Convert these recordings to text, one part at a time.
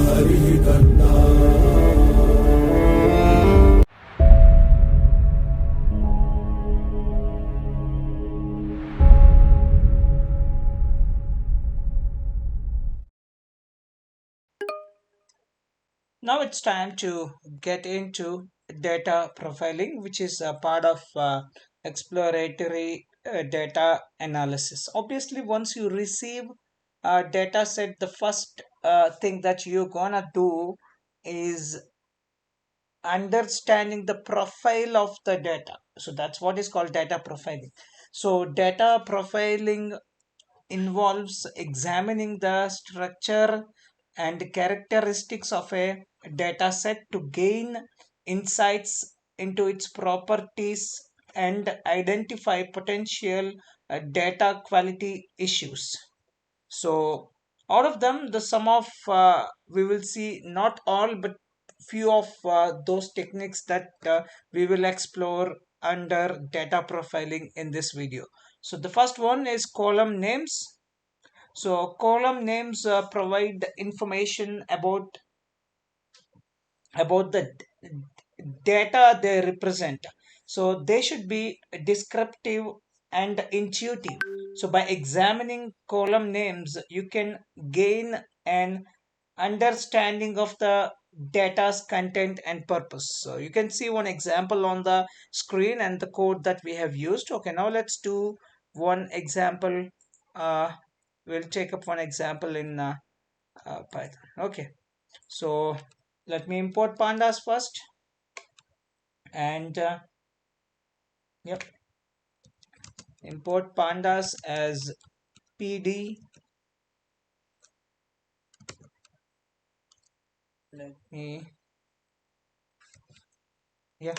हरिः कर्ता। Now it's time to get into data profiling, which is a part of exploratory data analysis. Obviously, once you receive a data set, the first thing that you're gonna do is understanding the profile of the data. So that's what is called data profiling. So data profiling involves examining the structure and characteristics of a data set to gain insights into its properties and identify potential data quality issues. So out of them, the sum of we will see not all but few of those techniques that we will explore under data profiling in this video. So the first one is column names. So column names provide information about the data they represent. So they should be descriptive and intuitive. So by examining column names, you can gain an understanding of the data's content and purpose. So you can see one example on the screen and the code that we have used. Okay, now let's do one example. We'll take up one example in Python. Okay, so let me import pandas first, and yep, import pandas as pd. Let me, yeah,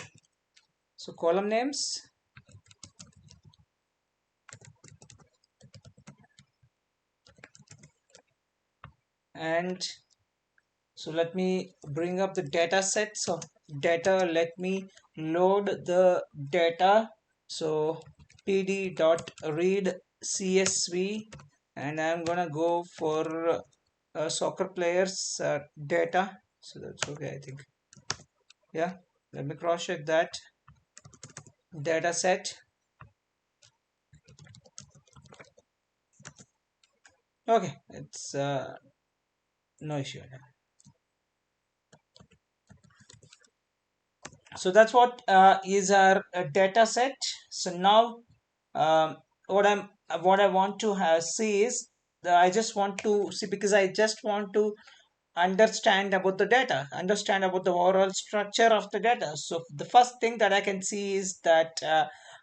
so column names, and so let me bring up the data set. So data, let me load the data. So pd dot read csv, and I'm gonna go for soccer players data. So that's okay, I think. Yeah, let me cross check that data set. Okay, it's no issue. So that's what is our data set. So now um, what I want to see is I just want to see, because I just want to understand about the data, understand about the overall structure of the data. So the first thing that I can see is that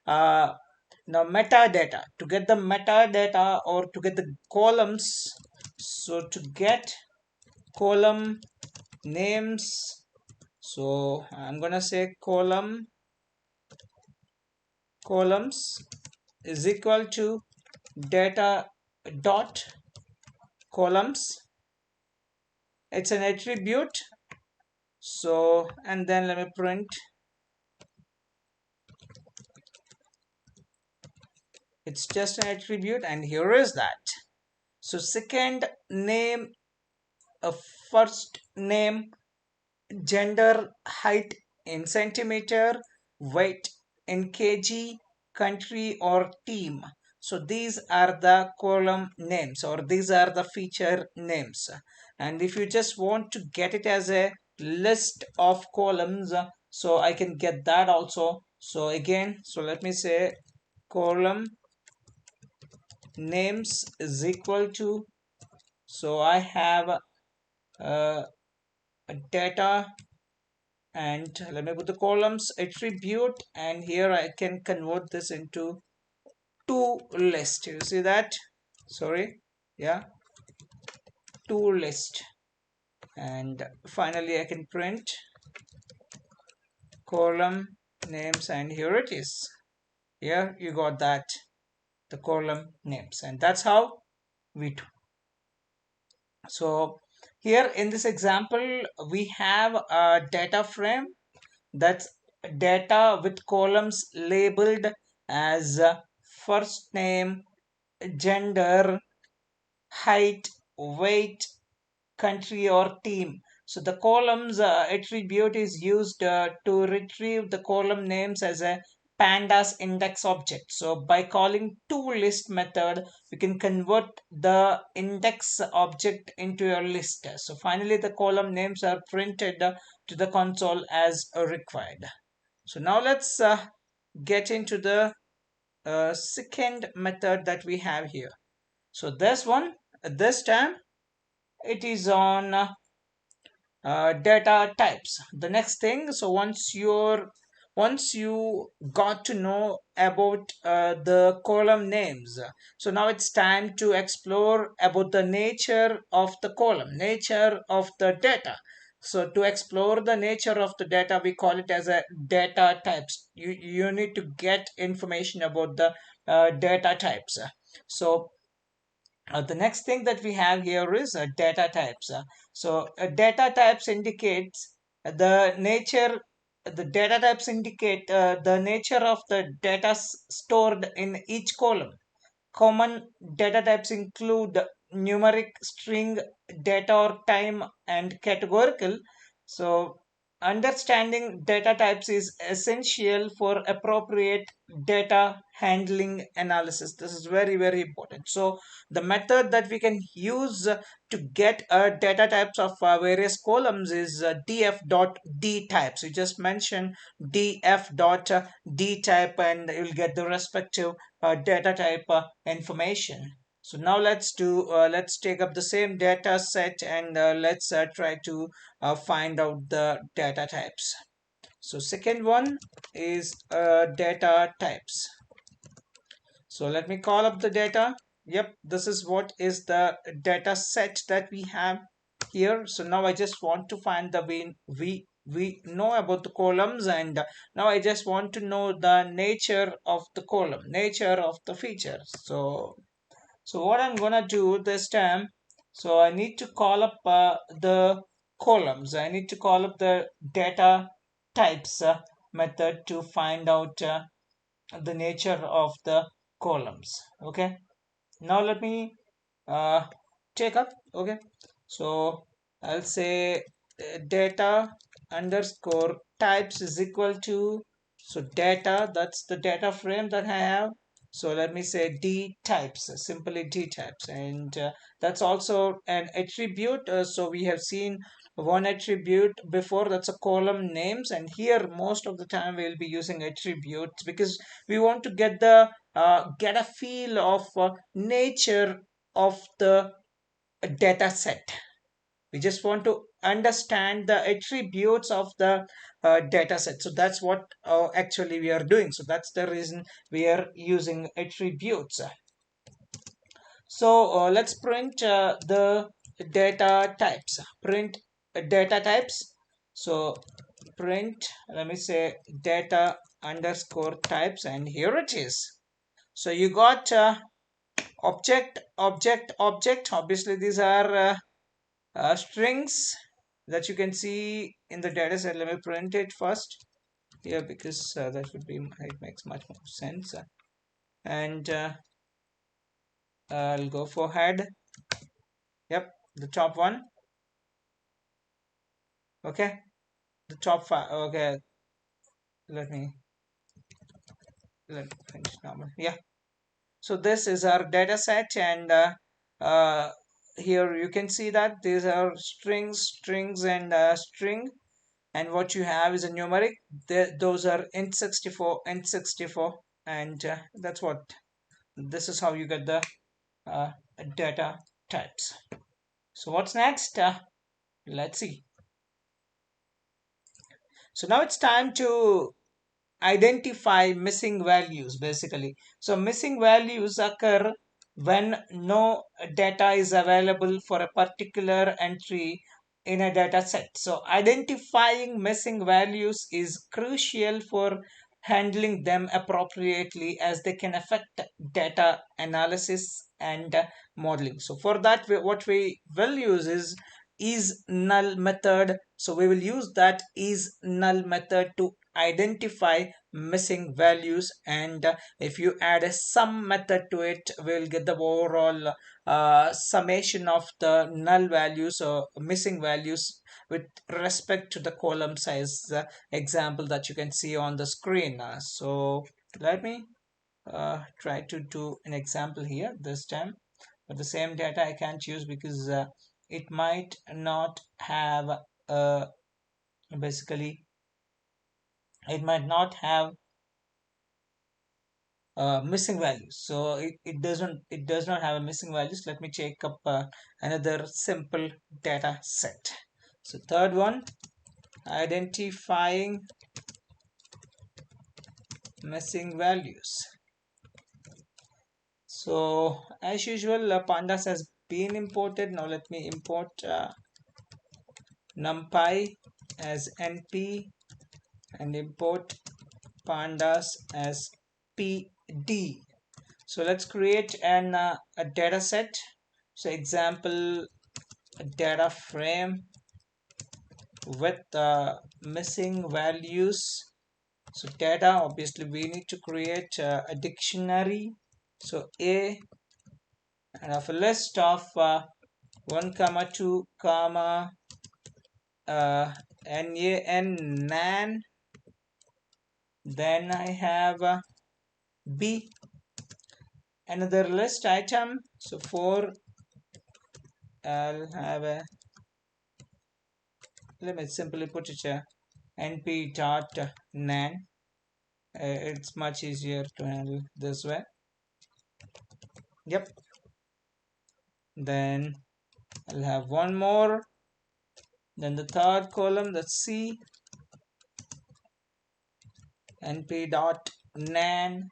now metadata. To get the metadata, or to get the columns, so to get column names, so I'm gonna say columns is equal to data dot columns. It's an attribute. So, and then let me print. It's just an attribute, and here is that. So second name, a first name, gender, height in centimeter, weight in kg, country or team. So these are the column names, or these are the feature names. And if you just want to get it as a list of columns, so I can get that also. So again, so let me say column names is equal to, so I have data, and let me put the columns attribute, and here I can convert this into to list. You see that? Sorry, yeah, to list. And finally I can print column names, and here it is. Here you got that, the column names, and that's how we do. So here in this example we have a data frame, that's data with columns labeled as first name, gender, height, weight, country, or team. So the columns attribute is used to retrieve the column names as a pandas index object. So by calling toList method, we can convert the index object into a list. So finally, the column names are printed to the console as required. So now let's get into the second method that we have here. So this one, this time, it is on data types. The next thing, so once you got to know about the column names, so now it's time to explore about the nature of the column, nature of the data. So to explore the nature of the data, we call it as a data types. You need to get information about the data types. So the next thing that we have here is data types. Data types indicates the nature. The data types indicate the nature of the data stored in each column. Common data types include numeric, string, data or time, and categorical. So, understanding data types is essential for appropriate data handling analysis. This is very, very important. So, the method that we can use to get data types of various columns is df.d types. You just mention df.d type and you'll get the respective data type information. So now let's take up the same data set and let's try to find out the data types. So second one is data types. So let me call up the data. Yep, this is what is the data set that we have here. So now I just want to find the we know about the columns, and now I just want to know the nature of the column, nature of the features. So what I'm gonna do this time, so I need to call up the columns. I need to call up the data types method to find out the nature of the columns. Okay, now let me uh, take up. Okay, so I'll say data underscore types is equal to, so data, that's the data frame that I have. So let me say d types, simply d types, and that's also an attribute. So we have seen one attribute before, that's a column names, and here most of the time we'll be using attributes because we want to get a feel of nature of the data set. We just want to understand the attributes of the data set. So that's what actually we are doing. So that's the reason we are using attributes. So let's print the data types. Print data types. So print, let me say data underscore types, and here it is. So you got object, object, object. Obviously these are strings that you can see in the data set. Let me print it first here because that would be, it makes much more sense. And I'll go for head. Yep, the top one. Okay, the top five. Okay, let me finish normal. Yeah, so this is our data set, and uh, here you can see that these are strings, and string, and what you have is a numeric. Those are int64, int64, and that's what, this is how you get the uh, data types. So what's next? Let's see. So now it's time to identify missing values basically. So missing values occur when no data is available for a particular entry in a data set. So identifying missing values is crucial for handling them appropriately as they can affect data analysis and modeling. So for that, what we will use is null method. So we will use that is null method to identify missing values, and if you add a sum method to it, we'll get the overall summation of the null values or missing values with respect to the column size example that you can see on the screen. So let me try to do an example here this time, but the same data I can't use because it might not have uh, basically it might not have missing values, so it does not have a missing values. Let me check up another simple data set. So third one, identifying missing values. So as usual, pandas has been imported. Now let me import numpy as np and import pandas as pd. So let's create a data set. So example, a data frame with missing values. So data, obviously we need to create a dictionary. So a, and of a list of 1 comma 2 comma nan. Then I have b, another list item. So for I'll have a, let me simply put it np dot nan. It's much easier to handle this way. Yep. Then I'll have one more. Then the third column, that's c, np dot nan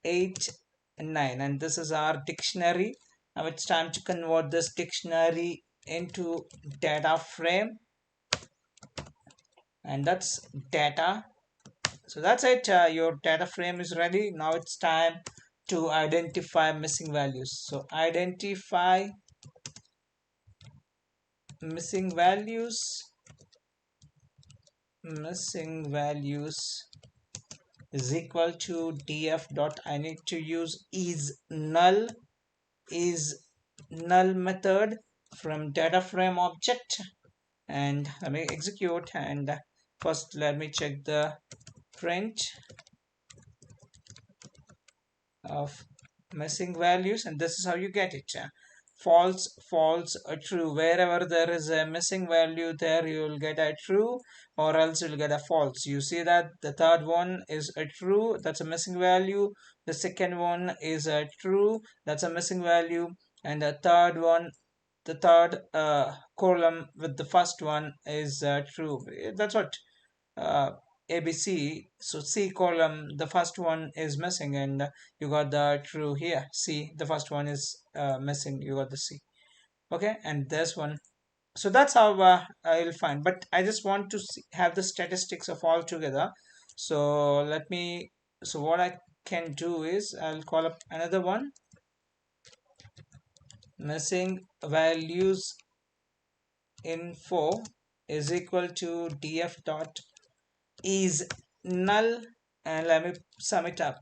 8 and 9, and this is our dictionary. Now it's time to convert this dictionary into data frame, and that's data. So that's it. Your data frame is ready. Now it's time to identify missing values. So identify missing values. Missing values is equal to df dot, I need to use is null method from data frame object, and let me execute. And first let me check the print of missing values, and this is how you get it. False, false, true. Wherever there is a missing value, there you will get a true, or else you'll get a false. You see that the third one is a true, that's a missing value. The second one is a true, that's a missing value. And the third one, the third column with the first one is true. That's what uh, ABC. So C column, the first one is missing, and you got the true here. C, the first one is missing, you got the C. Okay, and this one. So that's how I'll find. But I just want to have the statistics of all together. So let me. So what I can do is I'll call up another one. Missing values info is equal to df dot is null, and let me sum it up,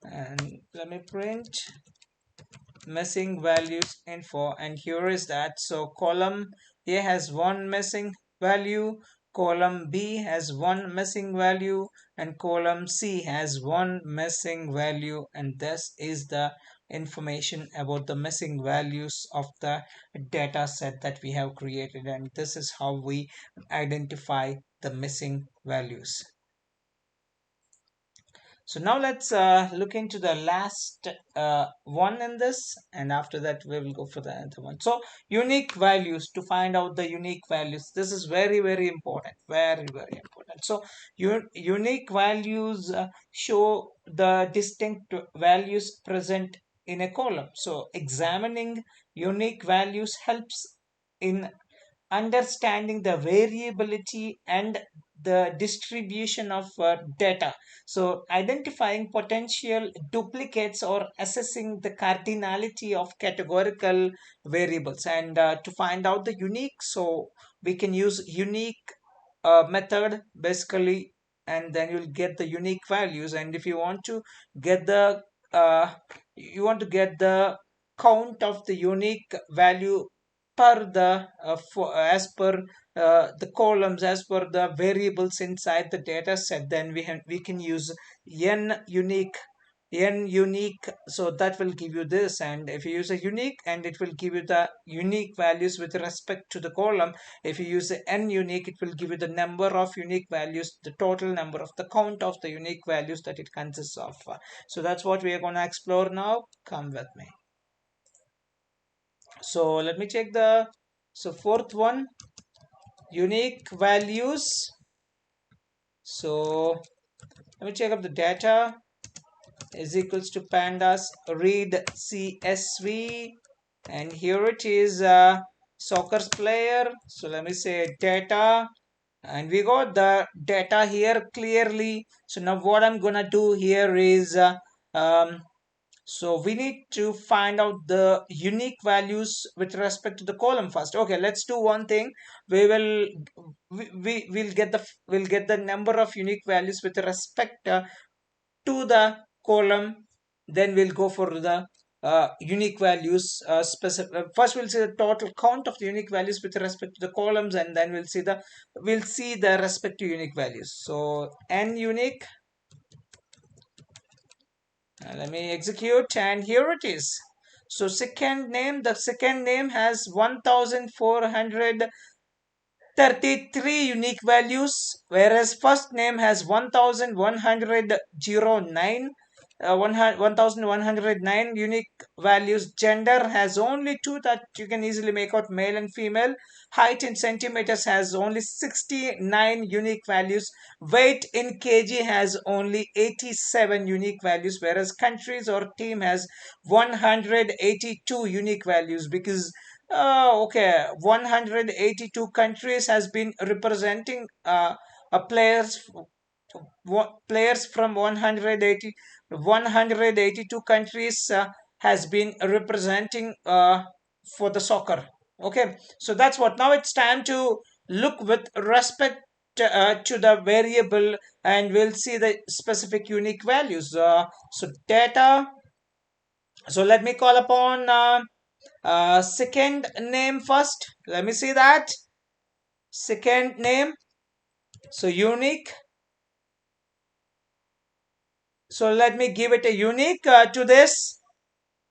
and let me print missing values info, and here is that. So column A has one missing value, column B has one missing value, and column C has one missing value, and this is the information about the missing values of the data set that we have created, and this is how we identify the missing values. So now let's look into the last one in this, and after that we will go for the other one. So unique values, to find out the unique values. This is very, very important, very, very important. So unique values show the distinct values present in a column. So examining unique values helps in understanding the variability and the distribution of data. So identifying potential duplicates or assessing the cardinality of categorical variables, and to find out the unique, so we can use unique method basically, and then you'll get the unique values. And if you want to get the uh, count of the unique value per the as per the columns, as per the variables inside the data set, then we can use n unique so that will give you this. And if you use a unique, and it will give you the unique values with respect to the column. If you use the n unique, it will give you the number of unique values, the total number of the count of the unique values that it consists of. So that's what we are going to explore now. Come with me. So let me check the fourth one, unique values. So let me check up the data is equals to pandas read CSV, and here it is soccer's player. So let me say data, and we got the data here clearly. So now what I'm gonna do here is um, so we need to find out the unique values with respect to the column first. Okay, let's do one thing. We will we'll get the number of unique values with respect to the column. Then we'll go for the unique values specific. First we'll see the total count of the unique values with respect to the columns, and then we'll see the respective unique values. So n unique, let me execute, and here it is. So the second name has 1433 unique values, whereas first name has 1109 1109 unique values. Gender has only two, that you can easily make out, male and female. Height in centimeters has only 69 unique values. Weight in kg has only 87 unique values, whereas countries or team has 182 unique values. Because okay, 182 countries has been representing players from 182 countries has been representing for the soccer. Okay, so that's what. Now it's time to look with respect to the variable, and we'll see the specific unique values. So data. So let me call upon second name first. Let me see that second name. So unique. So let me give it a unique to this.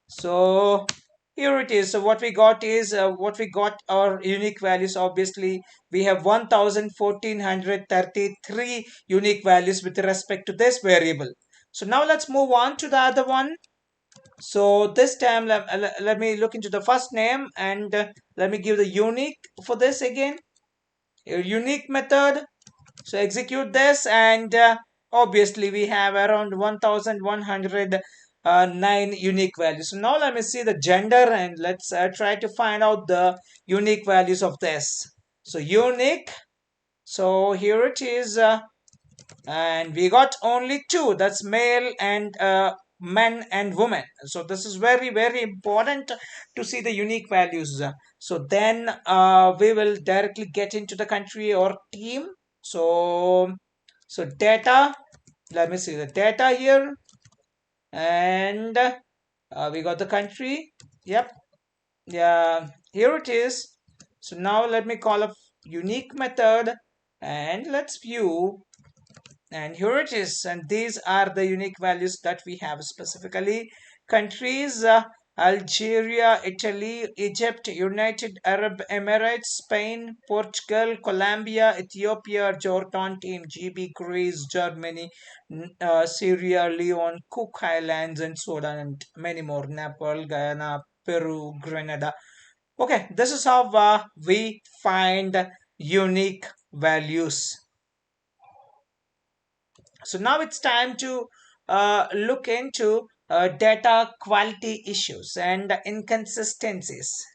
So here it is. So what we got is our unique values. Obviously we have 1433 unique values with respect to this variable. So now let's move on to the other one. So this time let me look into the first name, and let me give the unique for this again. A unique method. So execute this, and obviously we have around 1109 unique values. So now let me see the gender, and let's try to find out the unique values of this. So unique. So here it is, and we got only two. That's male and men and women. So this is very very important to see the unique values. So then we will directly get into the country or team. So data, let me see the data here, and we got the country. Yep, yeah, here it is. So now let me call a unique method, and let's view, and here it is. And these are the unique values that we have. Specifically countries: Algeria, Italy, Egypt, United Arab Emirates, Spain, Portugal, Colombia, Ethiopia, Jordan, Team GB, Greece, Germany, Syria, Leone, Cook Islands, and Sudan, and many more: Nepal, Guyana, Peru, Grenada. Okay, this is how we find unique values. So now it's time to look into data quality issues and inconsistencies.